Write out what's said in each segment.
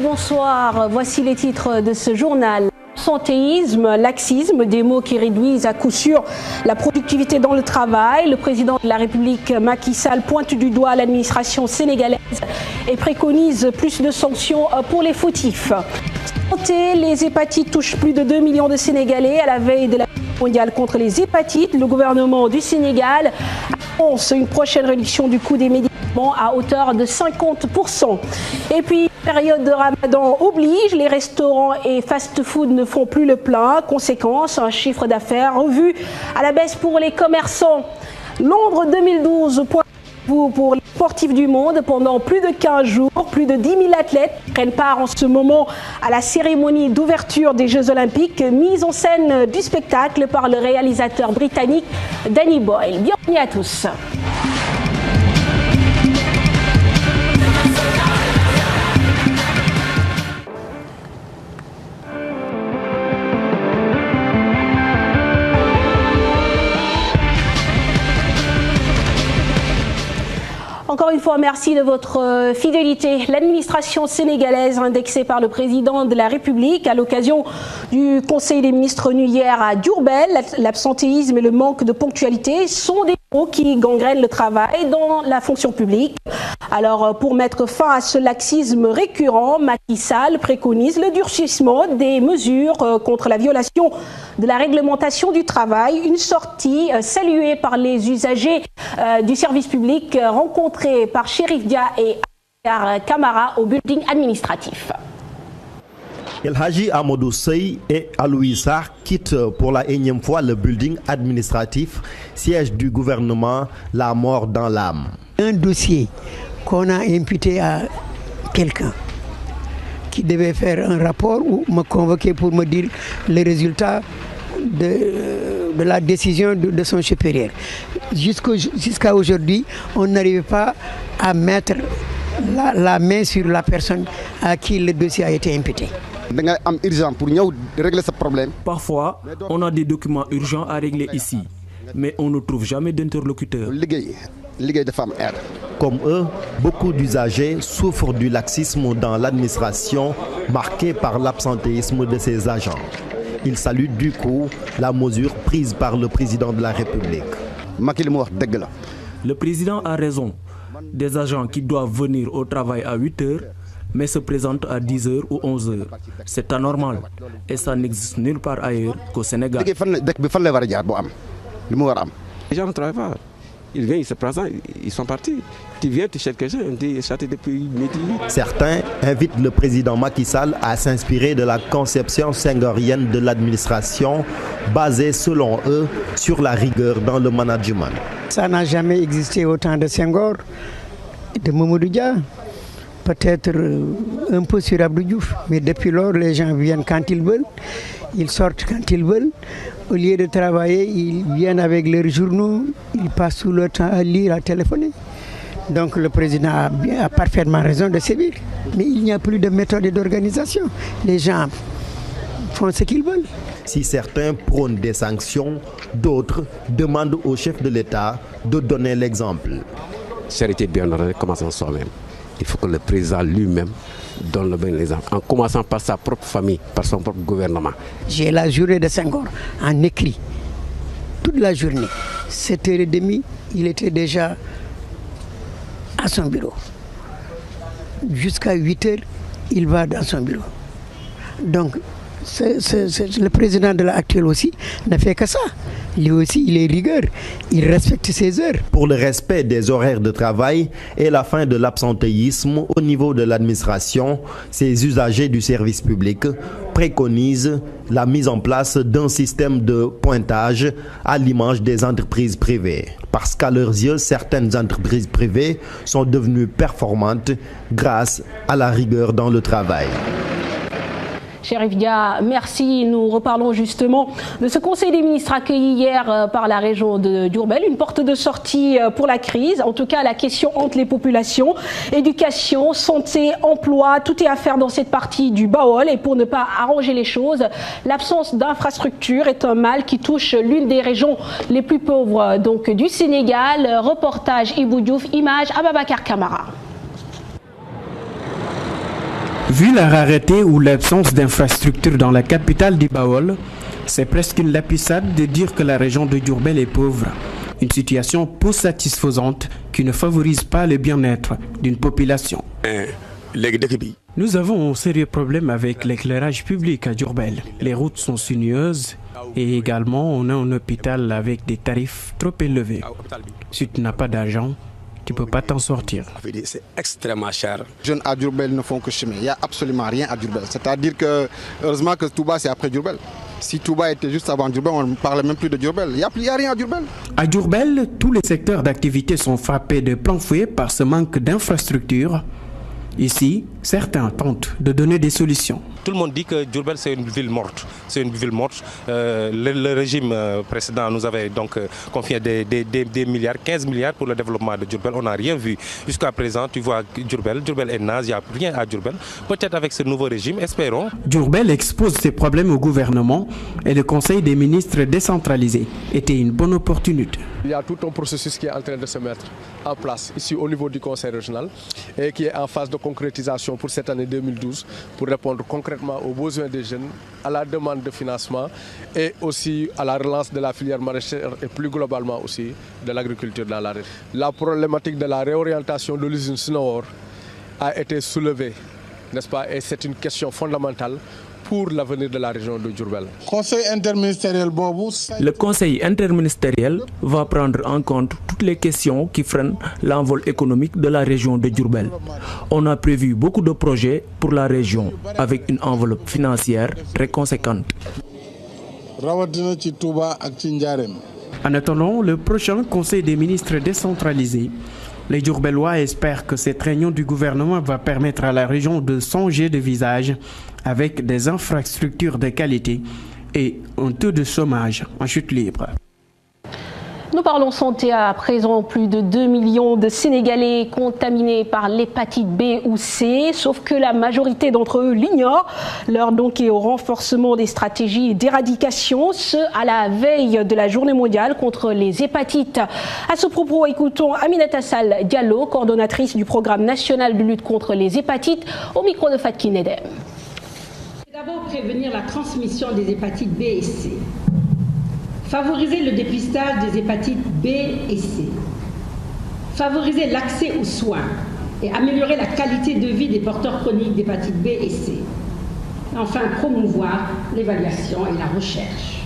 bonsoir. Voici les titres de ce journal. Absentéisme, laxisme, des mots qui réduisent à coup sûr la productivité dans le travail. Le président de la République, Macky Sall, pointe du doigt l'administration sénégalaise et préconise plus de sanctions pour les fautifs. Santé, les hépatites touchent plus de 2 millions de Sénégalais à la veille de la mondiale contre les hépatites. Le gouvernement du Sénégal annonce une prochaine réduction du coût des médicaments à hauteur de 50%. Et puis, période de Ramadan oblige, les restaurants et fast-food ne font plus le plein. Conséquence, un chiffre d'affaires revu à la baisse pour les commerçants. Londres 2012, pour les sportifs du monde, pendant plus de 15 jours, plus de 10 000 athlètes prennent part en ce moment à la cérémonie d'ouverture des Jeux Olympiques, mise en scène du spectacle par le réalisateur britannique Danny Boyle. Bienvenue à tous. Encore une fois, merci de votre fidélité. L'administration sénégalaise, indexée par le président de la République à l'occasion du Conseil des ministres tenu hier à Diourbel, l'absentéisme et le manque de ponctualité sont des mots qui gangrènent le travail dans la fonction publique. Alors, pour mettre fin à ce laxisme récurrent, Macky Sall préconise le durcissement des mesures contre la violation de la réglementation du travail. Une sortie saluée par les usagers du service public rencontrés par Chérif Dia et Ababakar Camara au building administratif. El Hadji Amadou Sey et Aloui Sarr quittent pour la énième fois le building administratif, siège du gouvernement, la mort dans l'âme. Un dossier qu'on a imputé à quelqu'un qui devait faire un rapport ou me convoquer pour me dire les résultats de la décision de son supérieur. Jusqu'à aujourd'hui, on n'arrive pas à mettre la main sur la personne à qui le dossier a été imputé. Parfois, on a des documents urgents à régler ici, mais on ne trouve jamais d'interlocuteur. Comme eux, beaucoup d'usagers souffrent du laxisme dans l'administration, marqué par l'absentéisme de ses agents. Ils saluent du coup la mesure prise par le président de la République. Le président a raison. Des agents qui doivent venir au travail à 8 heures, mais se présentent à 10 heures ou 11 heures. C'est anormal et ça n'existe nulle part ailleurs qu'au Sénégal. Les gens ne travaillent pas. Ils viennent, ils se présentent, ils sont partis. Tu viens, tu cherches quelqu'un, on dit châté depuis midi. Certains invitent le président Macky Sall à s'inspirer de la conception senghorienne de l'administration, basée selon eux sur la rigueur dans le management. Ça n'a jamais existé autant de Senghor, de Mamadou Dia, peut-être un peu sur Abdou Diouf, mais depuis lors, les gens viennent quand ils veulent, ils sortent quand ils veulent. Au lieu de travailler, ils viennent avec leurs journaux, ils passent tout le temps à lire, à téléphoner. Donc le président a parfaitement raison de sévir. Mais il n'y a plus de méthode et d'organisation. Les gens font ce qu'ils veulent. Si certains prônent des sanctions, d'autres demandent au chef de l'État de donner l'exemple. Charité bien ordonnée commence en soi-même. Il faut que le président lui-même donne le bon exemple, en commençant par sa propre famille, par son propre gouvernement. J'ai la journée de Senghor en écrit, toute la journée. 7h30, il était déjà à son bureau. Jusqu'à 8h, il va dans son bureau. Donc, le président de l'actuel aussi ne fait que ça. Lui aussi, il est rigueur, il respecte ses heures. Pour le respect des horaires de travail et la fin de l'absentéisme au niveau de l'administration, ces usagers du service public préconisent la mise en place d'un système de pointage à l'image des entreprises privées. Parce qu'à leurs yeux, certaines entreprises privées sont devenues performantes grâce à la rigueur dans le travail. Chérif Dia, merci. Nous reparlons justement de ce Conseil des ministres accueilli hier par la région de Diourbel. Une porte de sortie pour la crise, en tout cas la question entre les populations. Éducation, santé, emploi, tout est à faire dans cette partie du Baol. Et pour ne pas arranger les choses, l'absence d'infrastructures est un mal qui touche l'une des régions les plus pauvres donc, du Sénégal. Reportage Ibou Diouf, image Ababakar Camara. Vu la rareté ou l'absence d'infrastructures dans la capitale du Baol, c'est presque une lapissade de dire que la région de Diourbel est pauvre. Une situation peu satisfaisante qui ne favorise pas le bien-être d'une population. Nous avons un sérieux problème avec l'éclairage public à Diourbel. Les routes sont sinueuses et également on a un hôpital avec des tarifs trop élevés. Si tu n'as pas d'argent, tu ne peux pas t'en sortir. C'est extrêmement cher. Les jeunes à Diourbel ne font que chemin. Il n'y a absolument rien à Diourbel. C'est-à-dire que, heureusement que Touba, c'est après Diourbel. Si Touba était juste avant Diourbel, on ne parlait même plus de Diourbel. Il n'y a rien à Diourbel. À Diourbel, tous les secteurs d'activité sont frappés de plein fouet par ce manque d'infrastructures. Ici, certains tentent de donner des solutions. Tout le monde dit que Diourbel c'est une ville morte. C'est une ville morte. Le régime précédent nous avait donc confié des milliards, 15 milliards pour le développement de Diourbel. On n'a rien vu. Jusqu'à présent, tu vois Diourbel est naze, il n'y a rien à Diourbel. Peut-être avec ce nouveau régime, espérons. Diourbel expose ses problèmes au gouvernement et le Conseil des ministres décentralisé était une bonne opportunité. Il y a tout un processus qui est en train de se mettre en place ici au niveau du Conseil régional et qui est en phase de concrétisation pour cette année 2012 pour répondre concrètement aux besoins des jeunes, à la demande de financement et aussi à la relance de la filière maraîchère et plus globalement aussi de l'agriculture dans la région. La problématique de la réorientation de l'usine Sunaor a été soulevée, n'est-ce pas? Et c'est une question fondamentale pour l'avenir de la région de Diourbel. Le Conseil interministériel va prendre en compte toutes les questions qui freinent l'envol économique de la région de Diourbel. On a prévu beaucoup de projets pour la région avec une enveloppe financière très conséquente. En attendant le prochain Conseil des ministres décentralisé, les Diourbellois espèrent que cette réunion du gouvernement va permettre à la région de changer de visage avec des infrastructures de qualité et un taux de chômage en chute libre. Nous parlons santé à présent. Plus de 2 millions de Sénégalais contaminés par l'hépatite B ou C, sauf que la majorité d'entre eux l'ignorent. L'heure donc est au renforcement des stratégies d'éradication, ce à la veille de la journée mondiale contre les hépatites. À ce propos, écoutons Aminata Sall Diallo, coordonnatrice du programme national de lutte contre les hépatites, au micro de Fatki Nedem. D'abord, prévenir la transmission des hépatites B et C. Favoriser le dépistage des hépatites B et C. Favoriser l'accès aux soins et améliorer la qualité de vie des porteurs chroniques d'hépatite B et C. Et enfin, promouvoir l'évaluation et la recherche.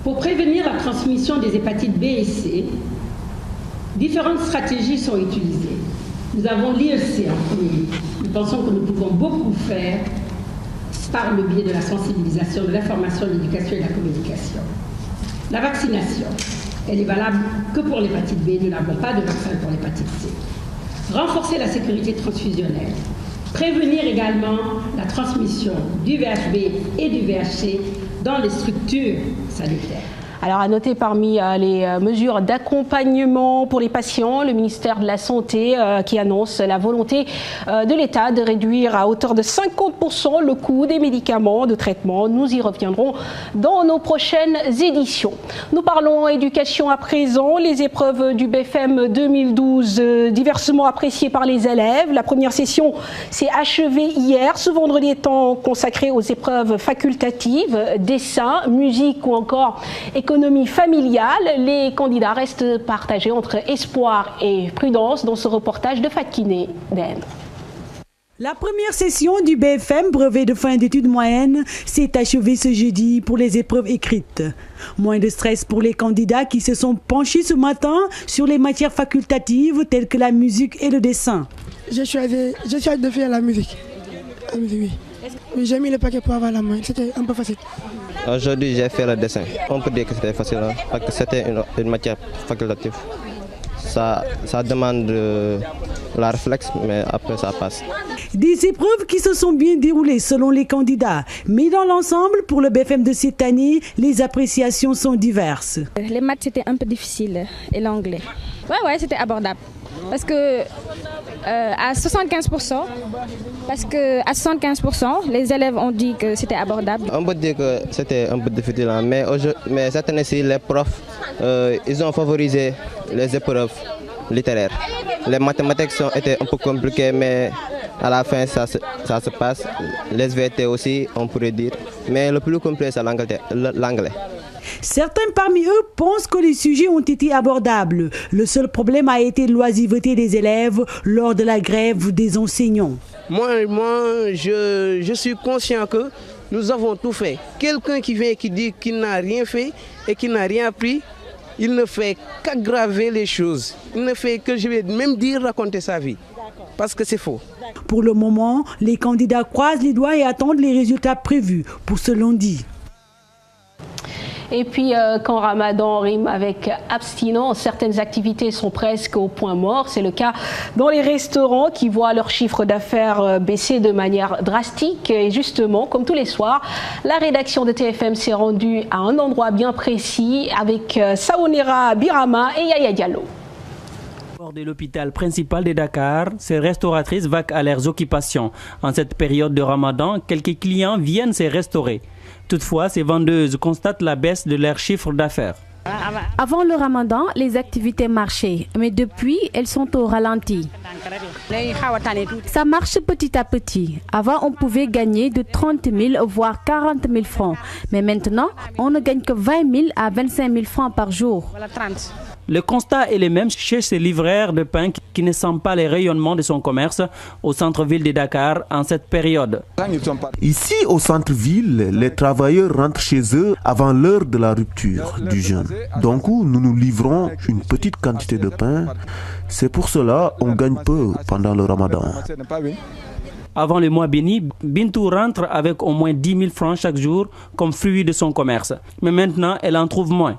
Pour prévenir la transmission des hépatites B et C, différentes stratégies sont utilisées. Nous avons l'IEC en premier lieu. Nous pensons que nous pouvons beaucoup faire par le biais de la sensibilisation, de l'information, de l'éducation et de la communication. La vaccination, elle est valable que pour l'hépatite B, nous n'avons pas de vaccin pour l'hépatite C. Renforcer la sécurité transfusionnelle, prévenir également la transmission du VHB et du VHC dans les structures sanitaires. Alors à noter parmi les mesures d'accompagnement pour les patients, le ministère de la Santé qui annonce la volonté de l'État de réduire à hauteur de 50% le coût des médicaments de traitement. Nous y reviendrons dans nos prochaines éditions. Nous parlons éducation à présent. Les épreuves du BFM 2012 diversement appréciées par les élèves. La première session s'est achevée hier. Ce vendredi étant consacré aux épreuves facultatives, dessin, musique ou encore économie familiale. Les candidats restent partagés entre espoir et prudence dans ce reportage de Fatki Nedem. La première session du BFM, brevet de fin d'études moyennes, s'est achevée ce jeudi pour les épreuves écrites. Moins de stress pour les candidats qui se sont penchés ce matin sur les matières facultatives telles que la musique et le dessin. J'ai choisi de faire la musique. Oui. J'ai mis le paquet pour avoir la main, c'était un peu facile. Aujourd'hui, j'ai fait le dessin. On peut dire que c'était facile, hein, parce que c'était une matière facultative. Ça demande la réflexe, mais après ça passe. Des épreuves qui se sont bien déroulées selon les candidats. Mais dans l'ensemble, pour le BFM de cette année, les appréciations sont diverses. Les maths, c'était un peu difficile et l'anglais. Ouais, c'était abordable. Parce que à 75%, les élèves ont dit que c'était abordable. On peut dire que c'était un peu difficile, hein, mais cette année-ci, les profs, ils ont favorisé les épreuves littéraires. Les mathématiques étaient un peu compliquées, mais À la fin, ça se passe. L'SVT aussi, on pourrait dire. Mais le plus complet, c'est l'anglais. Certains parmi eux pensent que les sujets ont été abordables. Le seul problème a été l'oisiveté des élèves lors de la grève des enseignants. Moi, je suis conscient que nous avons tout fait. Quelqu'un qui vient et qui dit qu'il n'a rien fait et qu'il n'a rien appris, il ne fait qu'aggraver les choses. Il ne fait que, je vais même dire, raconter sa vie. Parce que c'est faux. Pour le moment, les candidats croisent les doigts et attendent les résultats prévus pour ce lundi. Et puis, quand Ramadan rime avec abstinence, certaines activités sont presque au point mort. C'est le cas dans les restaurants qui voient leur chiffre d'affaires baisser de manière drastique. Et justement, comme tous les soirs, la rédaction de TFM s'est rendue à un endroit bien précis avec Saonera Birama et Yaya Diallo. De l'hôpital principal de Dakar, ces restauratrices vaquent à leurs occupations. En cette période de Ramadan, quelques clients viennent se restaurer. Toutefois, ces vendeuses constatent la baisse de leur chiffre d'affaires. Avant le Ramadan, les activités marchaient, mais depuis, elles sont au ralenti. Ça marche petit à petit. Avant, on pouvait gagner de 30 000 voire 40 000 francs. Mais maintenant, on ne gagne que 20 000 à 25 000 francs par jour. Le constat est le même chez ces livreurs de pain qui ne sentent pas les rayonnements de son commerce au centre-ville de Dakar en cette période. Ici, au centre-ville, les travailleurs rentrent chez eux avant l'heure de la rupture du jeûne. Donc, nous nous livrons une petite quantité de pain. C'est pour cela qu'on gagne peu pendant le Ramadan. Avant le mois béni, Bintou rentre avec au moins 10 000 francs chaque jour comme fruit de son commerce. Mais maintenant, elle en trouve moins.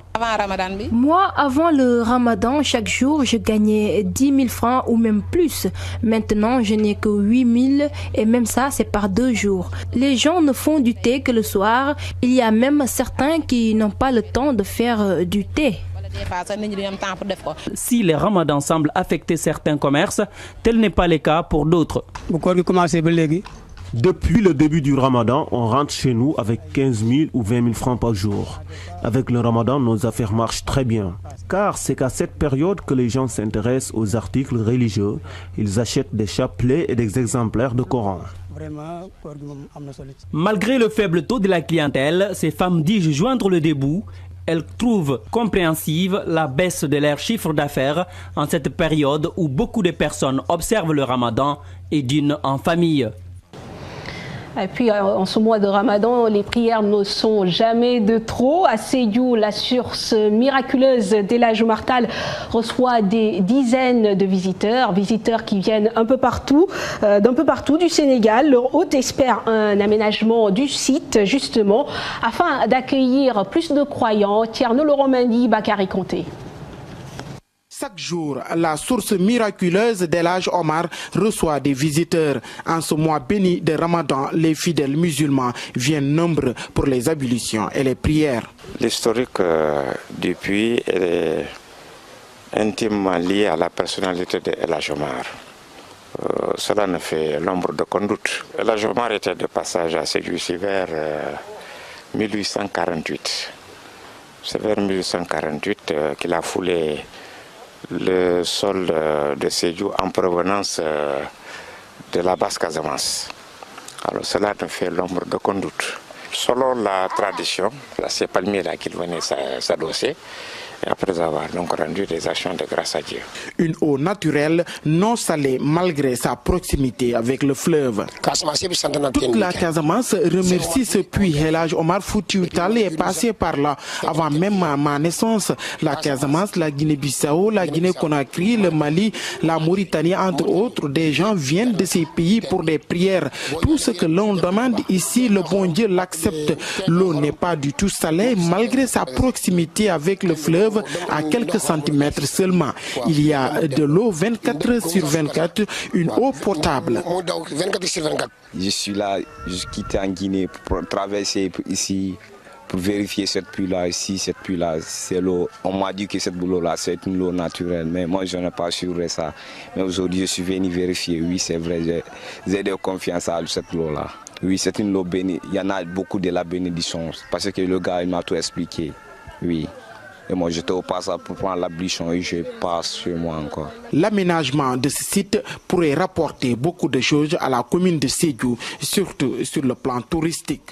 Moi, avant le Ramadan, chaque jour, je gagnais 10 000 francs ou même plus. Maintenant, je n'ai que 8 000 et même ça, c'est par 2 jours. Les gens ne font du thé que le soir. Il y a même certains qui n'ont pas le temps de faire du thé. Si le Ramadan semble affecter certains commerces, tel n'est pas le cas pour d'autres. Depuis le début du Ramadan, on rentre chez nous avec 15 000 ou 20 000 francs par jour. Avec le Ramadan, nos affaires marchent très bien. Car c'est qu'à cette période que les gens s'intéressent aux articles religieux. Ils achètent des chapelets et des exemplaires de Coran. Malgré le faible taux de la clientèle, ces femmes disent joindre le debout. Elles trouvent compréhensive la baisse de leur chiffre d'affaires en cette période où beaucoup de personnes observent le Ramadan et dînent en famille. Et puis, en ce mois de Ramadan, les prières ne sont jamais de trop. À Sédhiou, la source miraculeuse d'El Hadj Omar Tall reçoit des dizaines de visiteurs qui viennent d'un peu partout du Sénégal. Leur hôte espère un aménagement du site, justement, afin d'accueillir plus de croyants. Thierno Laurent Mendy, Bakary Conté. Chaque jour, la source miraculeuse d'El Hadj Omar reçoit des visiteurs. En ce mois béni de Ramadan, les fidèles musulmans viennent nombreux pour les ablutions et les prières. L'historique du puits est intimement lié à la personnalité d'El Hadj Omar. Cela ne fait l'ombre d'aucun doute. El Hadj Omar était de passage à Sédhiou vers 1848. C'est vers 1848 qu'il a foulé le sol de Sédhiou en provenance de la Basse-Casamance. Alors cela ne fait l'ombre d'aucun doute. Selon la tradition, c'est palmier-là qu'il venait s'adosser après avoir donc rendu des actions de grâce à Dieu. Une eau naturelle, non salée malgré sa proximité avec le fleuve. Toute la Casamance remercie ce puits. El Hadj Omar Foutiyou Tall est passé par là avant même ma naissance. La Casamance, la Guinée-Bissau, la Guinée-Conakry, le Mali, la Mauritanie, entre autres, des gens viennent de ces pays pour des prières. Tout ce que l'on demande ici, le bon Dieu l'accepte. L'eau n'est pas du tout salée malgré sa proximité avec le fleuve à quelques centimètres seulement. Il y a de l'eau 24 heures sur 24, une eau potable. Je suis là, je quitte en Guinée pour traverser ici, pour vérifier cette pluie-là. Ici, cette pluie-là, c'est l'eau. On m'a dit que cette eau-là, c'est une eau naturelle, mais moi, je n'ai pas assuré ça. Mais aujourd'hui, je suis venu vérifier. Oui, c'est vrai, j'ai de confiance à cette eau-là. Oui, c'est une eau bénie. Il y en a beaucoup de la bénédiction, parce que le gars, il m'a tout expliqué. Oui. Et Et moi, j'étais au passage pour prendre l'ablution et je passe chez moi encore. L'aménagement de ce site pourrait rapporter beaucoup de choses à la commune de Sédhiou, surtout sur le plan touristique.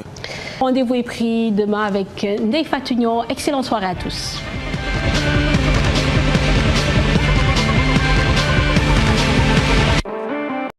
Rendez-vous est pris demain avec Ndeye Fatou Niang. Excellente soirée à tous.